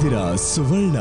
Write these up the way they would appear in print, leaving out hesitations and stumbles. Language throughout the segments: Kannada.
ಇದ್ದೀರಾ ಸುವರ್ಣ.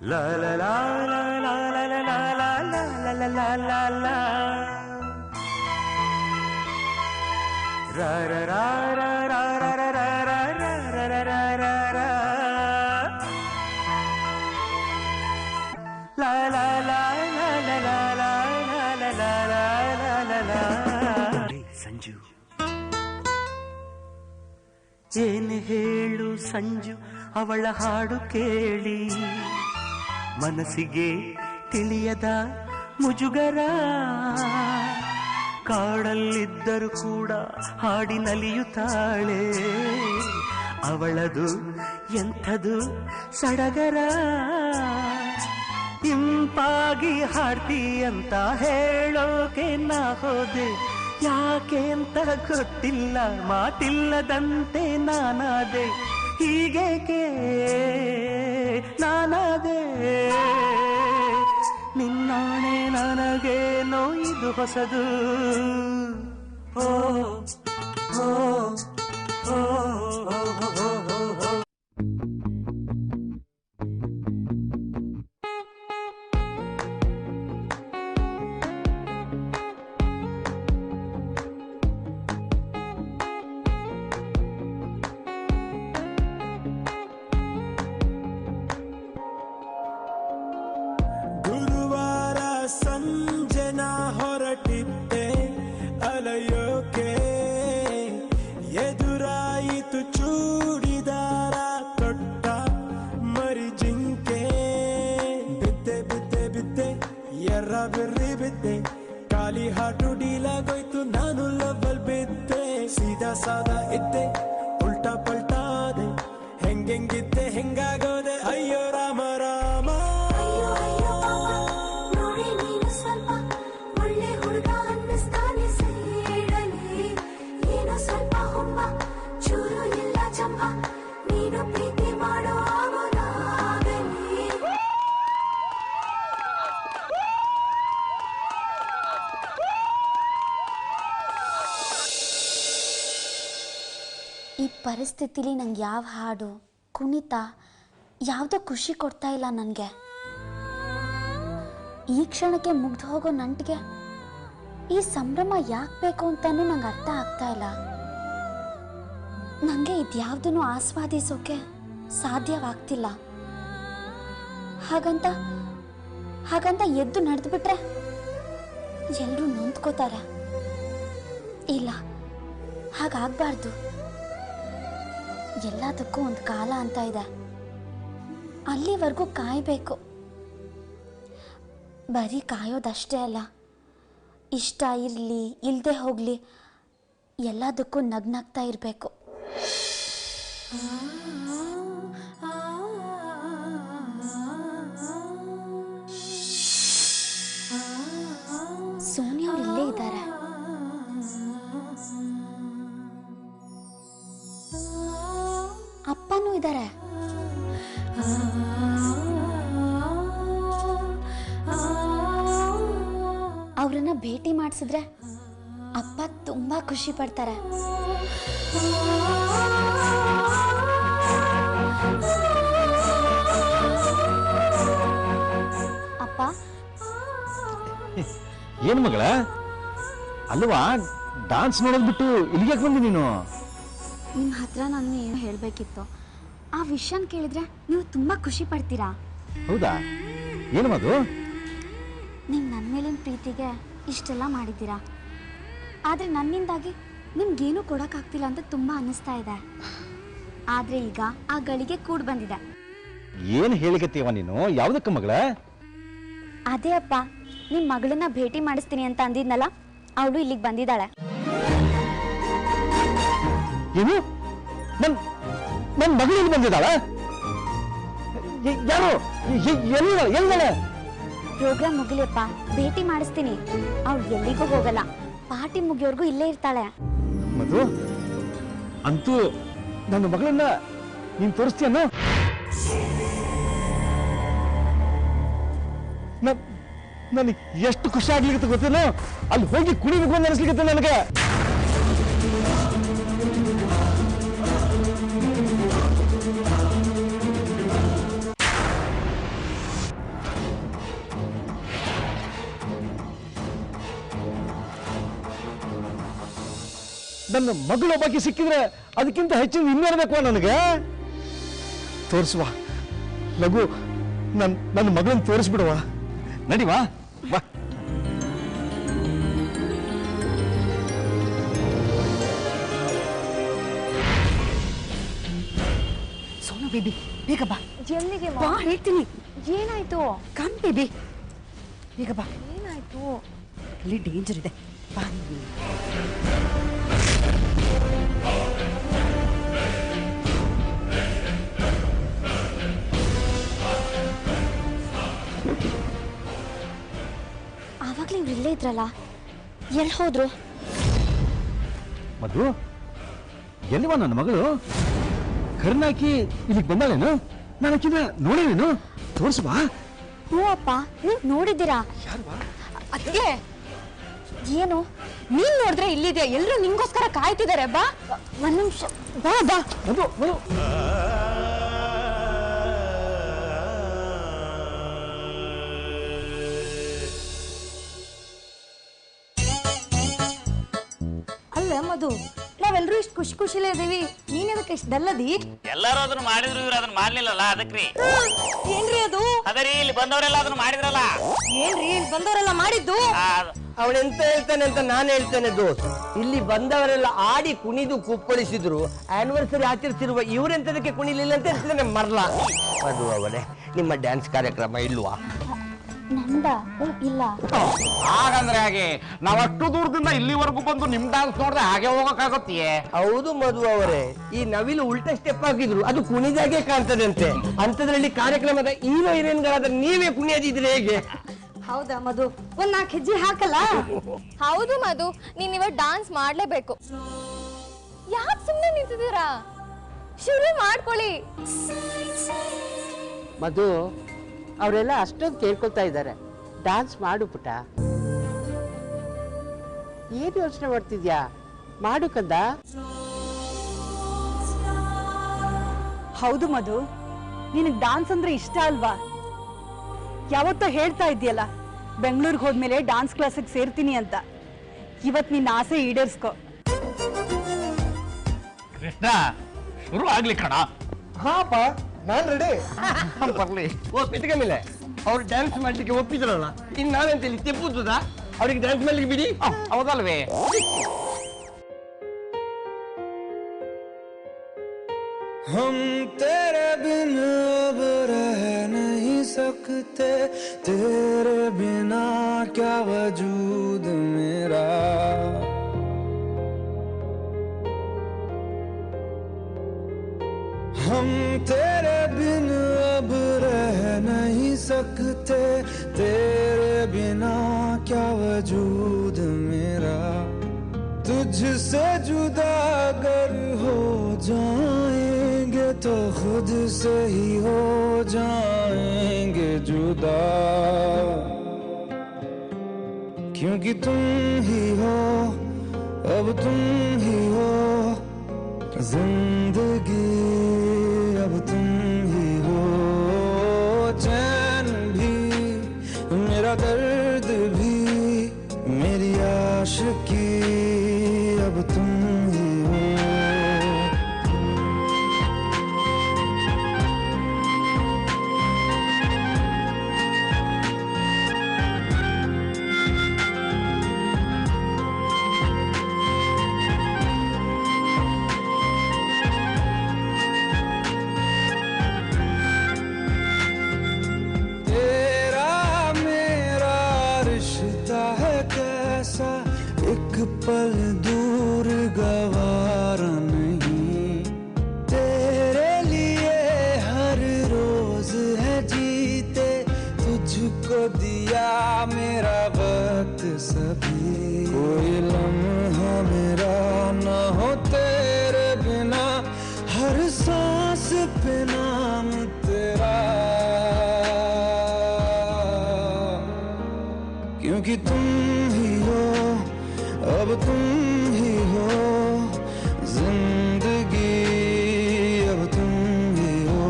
La la la la la la la la la la la la la la ra ra ra ra ra ra ra ra ra ra ra ra ra la la la la la la la la la la la la Sanju ಏನು ಹೇಳು ಸಂಜು ಅವಳ ಹಾಡು ಕೇಳಿ ಮನಸ್ಸಿಗೆ ತಿಳಿಯದ ಮುಜುಗರ ಕಾಡಲ್ಲಿದ್ದರೂ ಕೂಡ ಹಾಡಿ ನಲಿಯುತ್ತಾಳೆ ಅವಳದು ಎಂಥದು ಸಡಗರ ಇಂಪಾಗಿ ಹಾಡ್ತಿ ಅಂತ ಹೇಳೋಕೆ ನಾ ಹೋದೆ ಯಾಕೆ ಅಂತ ಗೊತ್ತಿಲ್ಲ ಮಾತಿಲ್ಲದಂತೆ ನಾನಾದೆ ಹೀಗೇಕೆ ನಾನಾದೆ ನಿನ್ನಾಣೆ ನನಗೇನೋ ಇದು ಹೊಸದು ಓ ಓ ಓ ಸಂಜನ ಹೊರಟಿದ್ದೆ ಅಲೆಯೋಕೆ ಎದುರಾಯಿತು ಚೂಡಿದಾರ ತೊಟ್ಟ ಮರಿ ಜಿಂಕೆ ಬಿದ್ದೆ ಬಿದ್ದೆ ಬಿದ್ದೆ ಎರ್ರ ಬೆರ್ರಿ ಬಿದ್ದೆ ಖಾಲಿ ಹಾಟು ಡೀಲಾಗೋಯ್ತು ನಾನು ಲವಲ್ ಬಿದ್ದೆ ಸೀದಾ ಸಾದಾ ಇದ್ದೆ ಉಲ್ಟಾ ಪಲ್ಟಾದೆ ಹೆಂಗೆಂಗಿದ್ದೆ ಹೆಂಗಾಗೋದೆ ಅಯ್ಯೋ ರಾಮ ರಾಮ ಈ ಪರಿಸ್ಥಿತಿಲಿ ನಂಗೆ ಯಾವ ಹಾಡು ಕುಣಿತ ಯಾವುದೋ ಖುಷಿ ಕೊಡ್ತಾ ಇಲ್ಲ ನನಗೆ. ಈ ಕ್ಷಣಕ್ಕೆ ಮುಗ್ದು ಹೋಗೋ ನಂಟಿಗೆ ಈ ಸಂಭ್ರಮ ಯಾಕೆ ಬೇಕು ಅಂತಾನೂ ನಂಗೆ ಅರ್ಥ ಆಗ್ತಾ ಇಲ್ಲ. ನನಗೆ ಇದ್ಯಾವುದನ್ನು ಆಸ್ವಾದಿಸೋಕೆ ಸಾಧ್ಯವಾಗ್ತಿಲ್ಲ. ಹಾಗಂತ ಎದ್ದು ನಡೆದು ಬಿಟ್ರೆ ಎಲ್ಲರೂ ನೊಂದ್ಕೋತಾರೆ. ಇಲ್ಲ, ಹಾಗಾಗಬಾರ್ದು. ಎಲ್ಲದಕ್ಕೂ ಒಂದು ಕಾಲ ಅಂತ ಇದೆ, ಅಲ್ಲಿವರೆಗೂ ಕಾಯಬೇಕು. ಬರೀ ಕಾಯೋದಷ್ಟೇ ಅಲ್ಲ, ಇಷ್ಟ ಇರಲಿ ಇಲ್ಲದೆ ಹೋಗಲಿ ಎಲ್ಲದಕ್ಕೂ ನಗ್ನಗ್ತಾ ಇರಬೇಕು. ಸೋನಿ ಅವ್ರು ಇಲ್ಲೇ ಇದ್ದಾರೆ. ಅಪ್ಪನೂ ಇದ್ದಾರೆ. ಅವ್ರನ್ನ ಭೇಟಿ ಮಾಡಿಸಿದ್ರೆ ಅಪ್ಪ ತುಂಬಾ ಖುಷಿ ಪಡ್ತಾರೆ. ಅಪ್ಪ, ಏನ್ ಮಗಳ ಅಲ್ವಾ ಡಾನ್ಸ್ ನೋಡೋದ್ ಬಿಟ್ಟು ಇಲ್ಲಿಗೆ ಬಂದಿ ನೀನು? ನಿಮ್ಮ ಹತ್ರ ನಾನು ಏನು ಹೇಳಬೇಕಿತ್ತು. ಆ ವಿಷಯನ ಕೇಳಿದ್ರೆ ನೀವು ತುಂಬಾ ಖುಷಿ ಪಡ್ತೀರಾ. ಹೌದಾ? ಏನು ಮದು? ನೀವು ನನ್ನ ಮೇಲಿನ ಪ್ರೀತಿಗೆ ಇಷ್ಟೆಲ್ಲ ಮಾಡಿದ್ದೀರಾ, ಆದರೆ ನನ್ನಿಂದಾಗಿ ನಿಮ್ಗೇನು ಕೊಡೋಕ್ಕಾಗ್ತಿಲ್ಲ ಅಂತ ತುಂಬ ಅನ್ನಿಸ್ತಾ ಇದೆ. ಆದರೆ ಈಗ ಆ ಗಳಿಗೆ ಕೂಡ್ ಬಂದಿದೆ. ಏನು ಹೇಳಿಕತ್ತೀವ ನೀನು? ಯಾವುದಕ್ಕ ಮಗಳ? ಅದೇ ಅಪ್ಪ, ನಿಮ್ಮ ಮಗಳನ್ನ ಭೇಟಿ ಮಾಡಿಸ್ತೀನಿ ಅಂತ ಅಂದಿದ್ನಲ್ಲ, ಅವಳು ಇಲ್ಲಿಗೆ ಬಂದಿದ್ದಾಳೆ. ಏನು? ನನ್ನ ಮಗಳಿಗೆ ಬಂದಿದ್ದಾಳ? ಯಾರು? ಎಲ್ಲೇ? ಪ್ರೋಗ್ರಾಮ್ ಮುಗಿಲಿಯಪ್ಪ, ಭೇಟಿ ಮಾಡಿಸ್ತೀನಿ. ಅವಳು ಎಲ್ಲಿಗೂ ಹೋಗಲ್ಲ, ಪಾರ್ಟಿ ಮುಗಿಯೋರ್ಗೂ ಇಲ್ಲೇ ಇರ್ತಾಳೆ. ಮಧು, ಅಂತೂ ನನ್ನ ಮಗಳನ್ನ ನೀನ್ ತೋರಿಸ್ತೀಯನ್ನ? ನನಗೆ ಎಷ್ಟು ಖುಷಿ ಆಗ್ಲಿಕ್ಕೆ ಗೊತ್ತಿಲ್ಲ. ಅಲ್ಲಿ ಹೋಗಿ ಕುಣಿಬೇಕು ಅಂತ ಅನಿಸ್ಲಿಕ್ಕೆ ನನಗೆ. ನನ್ನ ಮಗಳೊಬ್ಬಾಕಿ ಸಿಕ್ಕಿದ್ರೆ ಅದಕ್ಕಿಂತ ಹೆಚ್ಚಿನ ಇನ್ನೇರ್ಬೇಕು ನನಗೆ. ತೋರಿಸುವ ಲಘು, ನನ್ನ ಮಗಳನ್ನ ತೋರಿಸ್ಬಿಡುವ. ನಡಿವಾ ಬಾ. ಸೋನು ಬೇಬಿ, ಬೇಗ ಬಾ. ಎಲ್ಲಿಗೆ ಬಾ ಹೇಳ್ತೀನಿ. ಏನಾಯ್ತು? ಕಮ್ ಬೇಬಿ, ಬೇಗ ಬಾ. ಏನಾಯ್ತು? ಇಲ್ಲಿ ಡೇಂಜರ್ ಇದೆ, ಬಾ. ಆವಾಗ್ಲೇ ಇವ್ರು ಇಲ್ಲೇ ಇದ್ರಲ್ಲ, ಎಲ್ಲಿ ಹೋದ್ರು? ಮಧು, ಎಲ್ಲಿವಾ ನನ್ನ ಮಗಳು? ಕರ್ನಾಕಿ ಇಲ್ಲಿಗೆ ಬಂದಾಳೇನು? ನಾನು ಆಕಿನ ನೋಡೇನೇನು? ತೋರಿಸುವಾ? ಹ್ಞೂ ಅಪ್ಪ, ನೀವು ನೋಡಿದ್ದೀರಾ? ಅದಕ್ಕೆ ಏನು? ನೀನ್ ನೋಡಿದ್ರೆ ಇಲ್ಲಿದೆ, ಎಲ್ಲರೂ ನಿಂಗೋಸ್ಕರ ಕಾಯ್ತಿದ್ದಾರೆ. ಬಾ, ಒಂದ್ ನಿಮಿಷ. ಬಾ ಬಾ. ಮಧು, ಮಧು. ಅಲ್ಲ ಮಧು, ನಾವೆಲ್ಲರೂ ಇಷ್ಟು ಖುಷಿ ಖುಷಿಲೇ ಇದೀವಿ, ನೀನ್ ಅದಕ್ಕೆ ಇಷ್ಟು ಡಲ್ಲದಿ? ಎಲ್ಲಾರು ಅದನ್ನ ಮಾಡಿದ್ರು, ಇವ್ರು ಅದನ್ನ ಮಾಡ್ಲಿಲ್ಲಲ್ಲ, ಅದಕ್ರಿ. ಏನ್ರಿ ಅದು? ಅದರಿ ಇಲ್ಲಿ ಬಂದವರೆಲ್ಲ ಅದನ್ನ ಮಾಡಿದ್ರಲ್ಲ. ಏನ್ರಿ ಇಲ್ಲಿ ಬಂದವರೆಲ್ಲ ಮಾಡಿದ್ದು? ಅವಳೆಂತ ಹೇಳ್ತಾನೆ ಅಂತ ನಾನು ಹೇಳ್ತೇನೆ ದೋಸ್ತ್. ಇಲ್ಲಿ ಬಂದವರೆಲ್ಲ ಆಡಿ ಕುಣಿದು ಕುಪ್ಪಳಿಸಿದ್ರು, ಆನಿವರ್ಸರಿ ಆಚರಿಸಿರುವ ಇವರೆಂತದಕ್ಕೆ ಕುಣಿಲಿಲ್ಲ ಅಂತ ಹೇಳ್ತಾನೆ ಮರ್ಲ. ಅದು ಅವರೇ, ನಿಮ್ಮ ಡ್ಯಾನ್ಸ್ ಕಾರ್ಯಕ್ರಮ ಇಲ್ವಾ? ನಂದ ಇಲ್ಲ. ಹಾಗಂದ್ರೆ ಹಾಗೆ ನಾವಷ್ಟು ದೂರದಿಂದ ಇಲ್ಲಿವರೆಗೂ ಬಂದು ನಿಮ್ ಡಾನ್ಸ್ ನೋಡಿದ್ರೆ ಹಾಗೆ ಹೋಗಕ್ಕಾಗತ್ತೆಯೇ? ಹೌದು ಮಧು ಅವರೇ, ಈ ನವಿಲು ಉಲ್ಟಾ ಸ್ಟೆಪ್ ಹಾಕಿದ್ರು ಅದು ಕುಣಿದಾಗೆ ಕಾಣ್ತದಂತೆ. ಅಂತದ್ರಲ್ಲಿ ಕಾರ್ಯಕ್ರಮದ ಹೀರೋ ಹೀರೋಯಿನ್ಗಳಾದ್ರೆ ನೀವೇ ಕುಣಿಯದಿದ್ರೆ ಹೇಗೆ? ಹೌದಾ ಮಧು, ಒಂದ್ 4 ಹೆಜ್ಜೆ ಹಾಕಲ್ಲ? ಹೌದು ಮಧು, ನೀನ್ ಇವತ್ತು ಡಾನ್ಸ್ ಮಾಡ್ಲೇಬೇಕು. ಯಾಕೆ ಸುಮ್ಮನೆ ನಿಂತಿದ್ದೀರಾ? ಶುರು ಮಾಡ್ಕೊಳ್ಳಿ. ಮಧು, ಅವರೆಲ್ಲ ಅಷ್ಟೊಂದು ಕೇಳ್ಕೊಳ್ತಾ ಇದ್ದಾರೆ, ಡಾನ್ಸ್ ಮಾಡು ಪುಟ. ಏನು ಯೋಚನೆ ಮಾಡ್ತಿದ್ಯಾ? ಮಾಡು ಕಂದ. ಹೌದು ಮಧು, ನಿನಗ್ ಡಾನ್ಸ್ ಅಂದ್ರೆ ಇಷ್ಟ ಅಲ್ವಾ? ಯಾವತ್ತೋ ಹೇಳ್ತಾ ಇದ್ಯಲ್ಲ, ಬೆಂಗಳೂರಿಗೆ ಹೋದ್ಮೇಲೆ ಡಾನ್ಸ್ ಕ್ಲಾಸಿಗೆ ಸೇರ್ತೀನಿ ಅಂತ. ಇವತ್ ನಿನ್ನ ಆಸೆ ಈಡೇರ್ಸ್ಕೊ. ಕೃಷ್ಣ, ಶುರು ಆಗ್ಲಿ ಕಣ. ಹಾಪ, ನಾನ್ ರೆಡಿ. ಬರ್ಲಿ. ಓ ಪಿಟ್ಕ ಮೇಲೆ ಅವ್ರು ಡ್ಯಾನ್ಸ್ ಮಾಡ್ಲಿಕ್ಕೆ ಒಪ್ಪಿದ್ರಲ್ಲ, ಇನ್ ನಾವೆಂತ ಇಲ್ಲಿ ತೆಪ್ಪುತ್ತದ? ಅವ್ರಿಗೆ ಡ್ಯಾನ್ಸ್ ಮಾಡ್ಲಿಕ್ಕೆ ಬಿಡಿ. ಹೌದಲ್ವೇ? हम तेरे बिन अब रह नहीं सकते, तेरे बिना क्या वजूद मेरा. हम तेरे बिन अब रह नहीं सकते, तेरे बिना क्या क्या वजूद मेरा तुझसे जुदा अगर हो जाएंगे तो खुद से ही हो जाएंगे जुदा क्योंकि तुम ही हो अब तुम ही हो जिंदगी अब तुम ही हो चैन भी मेरा दर्द भी मेरी आशिकी अब तुम ही हो एक पल दूर गवारा नहीं तेरे लिए हर रोज है जीते तुझको दिया मेरा वक्त सभी कोई लम्हा मेरा न हो तेरे बिना हर सांस पे नाम तेरा क्योंकि तुम ही हो अब तुम ही हो जिंदगी अब तुम ही हो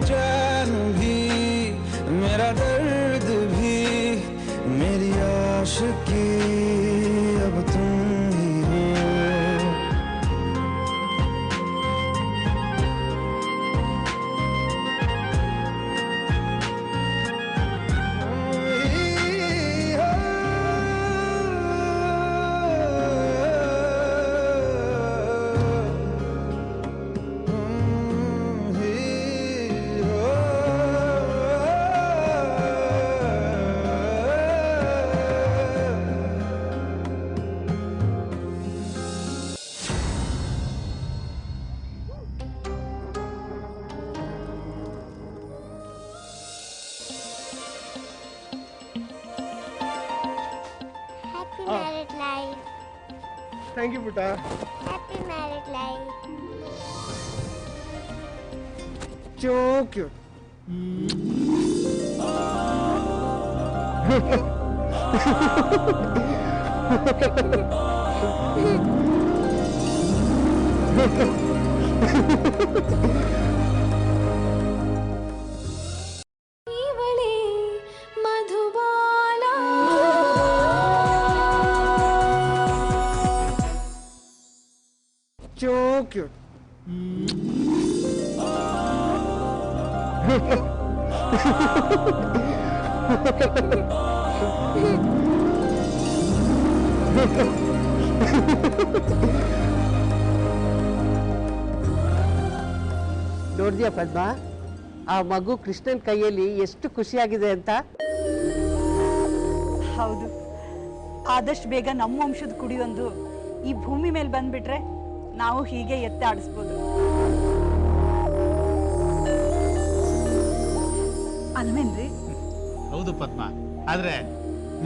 चैन भी मेरा दर्द भी मेरी आशिकी अब तुम ही हो Happy married life. Thank you, Buta. Happy married life. So cute. ಇವಳೇ ಮಧುಬಾಲ So cute. ನೋಡಿದ್ಯಾ ಪದ್ಮ ಆ ಮಗು ಕೃಷ್ಣನ್ ಕೈಯಲ್ಲಿ ಎಷ್ಟು ಖುಷಿಯಾಗಿದೆ ಅಂತ ಹೌದು, ಆದಷ್ಟು ಬೇಗ ನಮ್ಮ ವಂಶದ ಕುಡಿಯೊಂದು ಈ ಭೂಮಿ ಮೇಲೆ ಬಂದ್ಬಿಟ್ರೆ ನಾವು ಹೀಗೆ ಎತ್ತೆ ಆಡಿಸ್ಬೋದು. ಅಲ್ವೇನ್ರಿ? ಹೌದು ಪದ್ಮ, ಆದ್ರೆ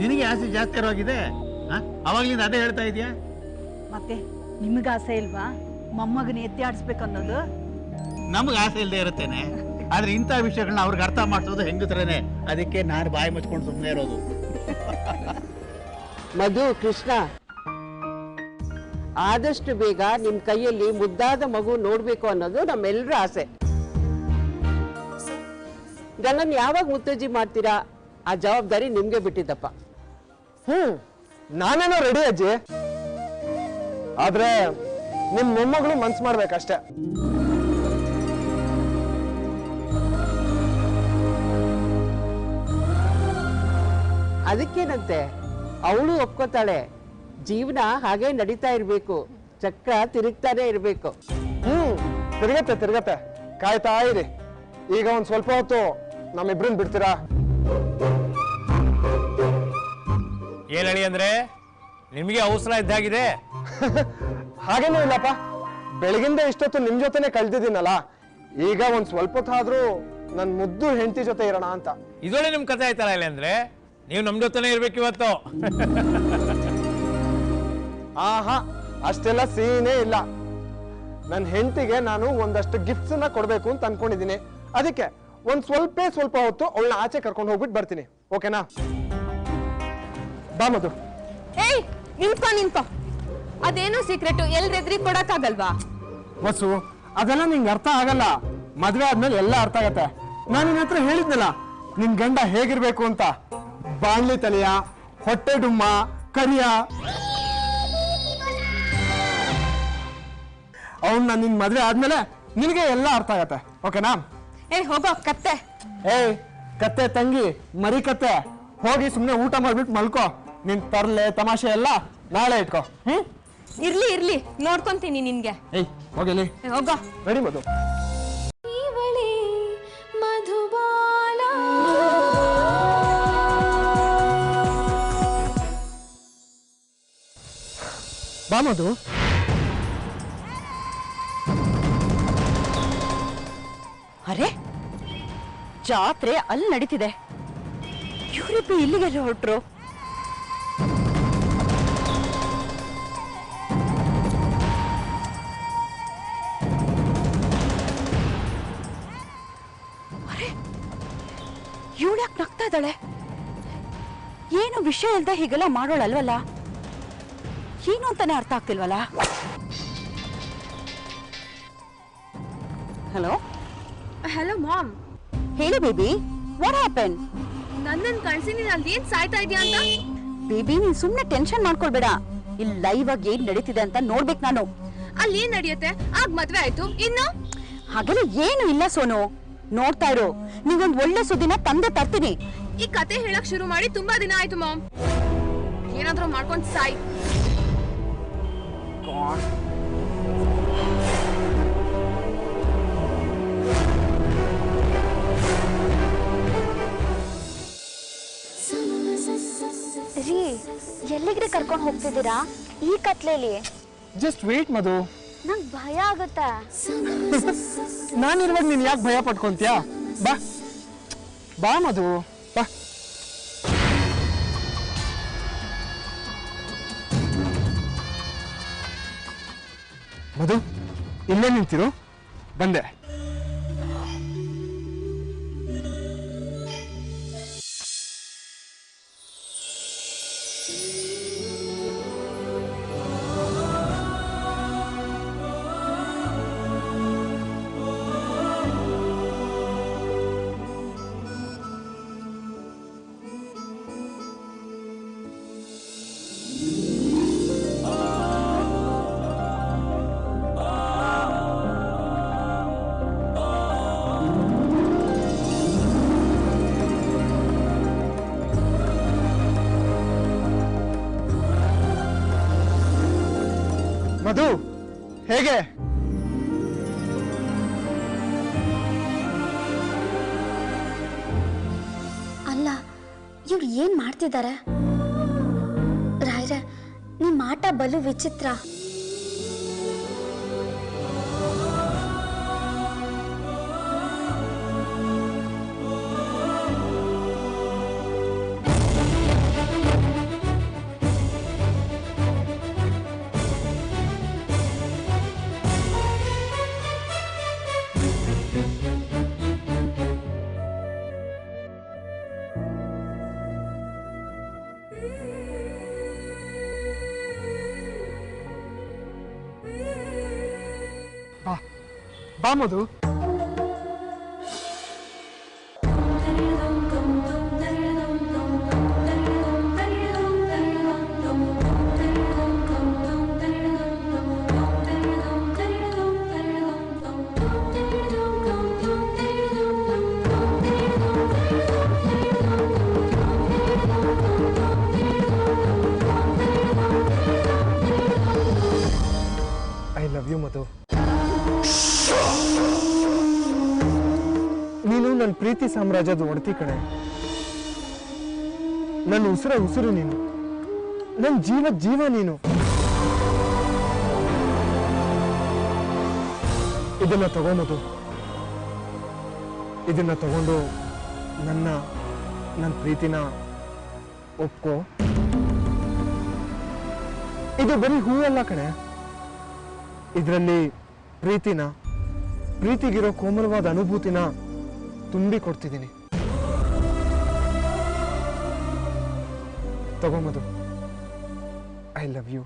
ನಿನಗೆ ಆಸೆ ಜಾಸ್ತಿ ಇರೋಗಿದೆ. ಅವಾಗ್ಲಿಂದ ಅದೇ ಹೇಳ್ತಾ ಇದೀಯಾ? ಮತ್ತೆ ನಿಮಗೆ ಆಸೆ ಇಲ್ವಾ ಮೊಮ್ಮಗನ ಎತ್ತಿ ಆಡಿಸ್ಬೇಕನ್ನೋದು? ನಮ್ಗೆ ಆಸೆ ಇಲ್ಲದೆ ಇರುತ್ತೇನೆ, ಆದ್ರೆ ಇಂಥ ವಿಷಯಗಳನ್ನ ಅವ್ರಿಗೆ ಅರ್ಥ ಮಾಡಿಸೋದು ಹೆಂಗತ್ರೇನೆ. ಅದಕ್ಕೆ ನಾನು ಬಾಯಿ ಮುಚ್ಕೊಂಡು ಸುಮ್ಮನೆ ಇರೋದು. ಮಧು, ಕೃಷ್ಣ, ಆದಷ್ಟು ಬೇಗ ನಿಮ್ ಕೈಯಲ್ಲಿ ಮುದ್ದಾದ ಮಗು ನೋಡ್ಬೇಕು ಅನ್ನೋದು ನಮ್ಮೆಲ್ಲರ ಆಸೆ. ನನ್ನನ್ನು ಯಾವಾಗ ಮುತ್ತಜ್ಜಿ ಮಾಡ್ತೀರಾ ಆ ಜವಾಬ್ದಾರಿ ನಿಮ್ಗೆ ಬಿಟ್ಟಿದ್ದಪ್ಪ. ನಾನೇನೋ ರೆಡಿ ಅಜ್ಜಿ, ಆದ್ರೆ ನಿಮ್ ಮೊಮ್ಮಗಳು ಮನ್ಸು ಮಾಡ್ಬೇಕಷ್ಟೇ. ಅದಕ್ಕೇನಂತೆ, ಅವಳು ಒಪ್ಕೋತಾಳೆ. ಜೀವನ ಹಾಗೆ ನಡೀತಾ ಇರ್ಬೇಕು, ಚಕ್ರ ತಿರುಗ್ತಾನೆ ಇರ್ಬೇಕು. ತಿರುಗತ್ತೆ ಕಾಯ್ತಾ ಇರಿ. ಈಗ ಒಂದ್ ಸ್ವಲ್ಪ ಹೊತ್ತು ನಮ್ಮಿಬ್ರನ್ ಬಿಡ್ತೀರಾ? ಏನ್ ಹೇಳಿ ಅಂದ್ರೆ ನಿಮ್ಗೆ ಅವಸರ ಇದ್ದಾಗಿದೆ. ಹಾಗೇನೂ ಇಲ್ಲಪ್ಪ, ಬೆಳಗಿಂದ ಇಷ್ಟೊತ್ತು ನಿಮ್ ಜೊತೆನೆ ಕಳ್ದಿದ್ದೀನಲ್ಲ, ಈಗ ಒಂದ್ ಸ್ವಲ್ಪ ಹೊತ್ತಾದ್ರೂ ನನ್ ಮುದ್ದು ಹೆಂಡತಿ ಜೊತೆ ಇರೋಣ ಅಂತ. ಇದೊಳ್ಳೆ ನಿಮ್ ಕಥೆ ಆಯ್ತಲ್ಲ ಇಲ್ಲ ಅಂದ್ರೆ ನೀವು ನಮ್ಮ ಜೊತೆನೇ ಇರ್ಬೇಕು ಇವತ್ತು. ಆಹಾ, ಅಷ್ಟೆಲ್ಲ ಸೀನೇ ಇಲ್ಲ. ನನ್ನ ಹೆಂಡತಿಗೆ ನಾನು ಒಂದಷ್ಟು ಗಿಫ್ಟ್ಸ್ ಕೊಡ್ಬೇಕು ಅಂತ ಅನ್ಕೊಂಡಿದ್ದೀನಿ. ಅದಕ್ಕೆ ಒಂದ್ ಸ್ವಲ್ಪ ಹೊತ್ತು ಅವಳನ್ನ ಆಚೆ ಕರ್ಕೊಂಡು ಹೋಗ್ಬಿಟ್ಟು ಬರ್ತೀನಿ. ಓಕೆನಾ? ಬಾ ಮಧು. ಏಯ್ ನಿಂತ್ಕೋ. ಅದೇನು ಸೀಕ್ರೆಟ್ ಎಲ್ರೆದ್ರಿ ಕೊಡಕ್ಕಾಗಲ್ವಾ? ವಸು, ಅದೆಲ್ಲ ನಿಂಗೆ ಅರ್ಥ ಆಗಲ್ಲ. ಮದ್ವೆ ಆದ್ಮೇಲೆ ಎಲ್ಲ ಅರ್ಥ ಆಗತ್ತೆ. ನಾನು ನಿನ್ನ ಹತ್ರ ಹೇಳಿದ್ನಲ್ಲ, ನಿನ್ ಗಂಡ ಹೇಗಿರ್ಬೇಕು ಅಂತ. ಬಾಣ್ಲಿ ತಲೆಯ, ಹೊಟ್ಟೆ ಡುಮ್ಮ, ಕರಿಯ. ಅವನ್ನ ನಿನ್ ಮದ್ವೆ ಆದ್ಮೇಲೆ ನಿನಗೆ ಎಲ್ಲ ಅರ್ಥ ಆಗತ್ತೆ. ಓಕೆನಾ? ಹೋಗೋ ಕತ್ತೆ. ಕತ್ತೆ ತಂಗಿ, ಮರಿ ಕತ್ತೆ, ಹೋಗಿ ಸುಮ್ನೆ ಊಟ ಮಾಡ್ಬಿಟ್ಟು ಮಲ್ಕೋ. ನಿನ್ ತರ್ಲೆ ತಮಾಷೆ ಎಲ್ಲ ನಾಳೆ ಇಟ್ಕೋ. ಇರ್ಲಿ ನೋಡ್ಕೊಂತೀನಿ ನಿನ್ಗೆ. ಹೋಗಿಲಿ, ಹೋಗೋ. ರೆಡಿ ಮಧು. ಬಾ ಮಧು. ಅರೆ, ಜಾತ್ರೆ ಅಲ್ಲಿ ನಡೀತಿದೆ. ಇವರಿಬ್ಬರು ಇಲ್ಲಿಗೆ ಹೊರಟ್ರು. ಅರೆ, ಇವಳ್ಯಾಕೆ ನಗ್ತಾ ಇದ್ದಾಳೆ? ಏನು ವಿಷಯ ಇಲ್ದೆ ಹೀಗೆಲ್ಲ ಮಾಡೋಳಲ್ವಲ್ಲ? ಏನು ಅಂತಾನೆ ಅರ್ಥ ಆಗ್ತಿಲ್ವಲ್ಲ? Hello mom. ಹೇಳಿ ಬೇಬಿ, ವಾಟ್ ಹ್ಯಾಪನ್? ನನ್ನನ್ ಕಳ್ಸಿ ನೀನ್ ಅಲ್ಲಿ ಏನ್ ಸಾಯ್ತಾ ಇದೀಯ ಅಂತ? ಬೇಬಿ, ನೀನ್ ಸುಮ್ನೆ ಟೆನ್ಷನ್ ಮಾಡ್ಕೊಳ್ಬೇಡ. ಇಲ್ಲಿ ಲೈವ್ ಆಗಿ ಏನ್ ನಡೀತಿದೆ ಅಂತ ನೋಡ್ಬೇಕು ನಾನು. ಅಲ್ಲಿ ಏನ್ ನಡೆಯುತ್ತೆ? ಆಗ ಮದ್ವೆ ಆಯ್ತು, ಇನ್ನು ಹಾಗೆಲ್ಲ ಏನು ಇಲ್ಲ ಸೋನು. ನೋಡ್ತಾ ಇರು, ನೀವೊಂದ್ ಒಳ್ಳೆ ಸುದ್ದಿನ ತಂದೆ ತರ್ತೀನಿ. ಈ ಕತೆ ಹೇಳಕ್ ಶುರು ಮಾಡಿ ತುಂಬಾ ದಿನ ಆಯ್ತು ಮಾಮ್. ಏನಾದ್ರೂ ಮಾಡ್ಕೊಂಡ್ ಸಾಯ್. ರೀ, ಎಲ್ಲಿಗ್ರಿ ಕರ್ಕೊಂಡು ಹೋಗ್ತಿದ್ದೀರಾ ಈ ಕತ್ಲೇಲಿ? ಜಸ್ಟ್ ವೇಟ್ ಮಧು. ನಂಗೆ ಭಯ ಆಗುತ್ತೆ. ನಾನಿರುವಾಗ ನೀನ್ ಯಾಕೆ ಭಯ ಪಟ್ಕೊಂತೀಯಾ? ಬಾ ಮಧು, ಬಾ. ಮಧು, ಇಲ್ಲೇ ನಿಂತಿರು, ಬಂದೆ. ಮಧು, ಹೇಗೆ? ಅಲ್ಲ, ಇವ್ರು ಏನ್ ಮಾಡ್ತಿದ್ದಾರೆ? ರಾಯ್ರೆ, ನಿಮ್ ಆಟ ಬಲು ವಿಚಿತ್ರ. ಬಾ ಮಧು. ಐ ಲವ್ ಯು ಮಧು. ನೀನು ನನ್ನ ಪ್ರೀತಿ ಸಾಮ್ರಾಜ್ಯದ ಒಡತಿ ಕಣೆ. ನನ್ನ ಉಸಿರು ನೀನು, ನನ್ನ ಜೀವ ನೀನು. ಇದನ್ನ ತಗೊಂಬುದು, ಇದನ್ನ ತಗೊಂಡು ನನ್ನ ಪ್ರೀತಿನ ಒಪ್ಕೋ. ಇದು ಬರೀ ಹೂವಲ್ಲ ಕಣೆ, ಇದರಲ್ಲಿ ಪ್ರೀತಿಗಿರೋ ಕೋಮಲವಾದ ಅನುಭೂತಿನ ತುಂಬಿ ಕೊಡ್ತಿದ್ದೀನಿ. ತಗೋ ಮಧು, ಐ ಲವ್ ಯು.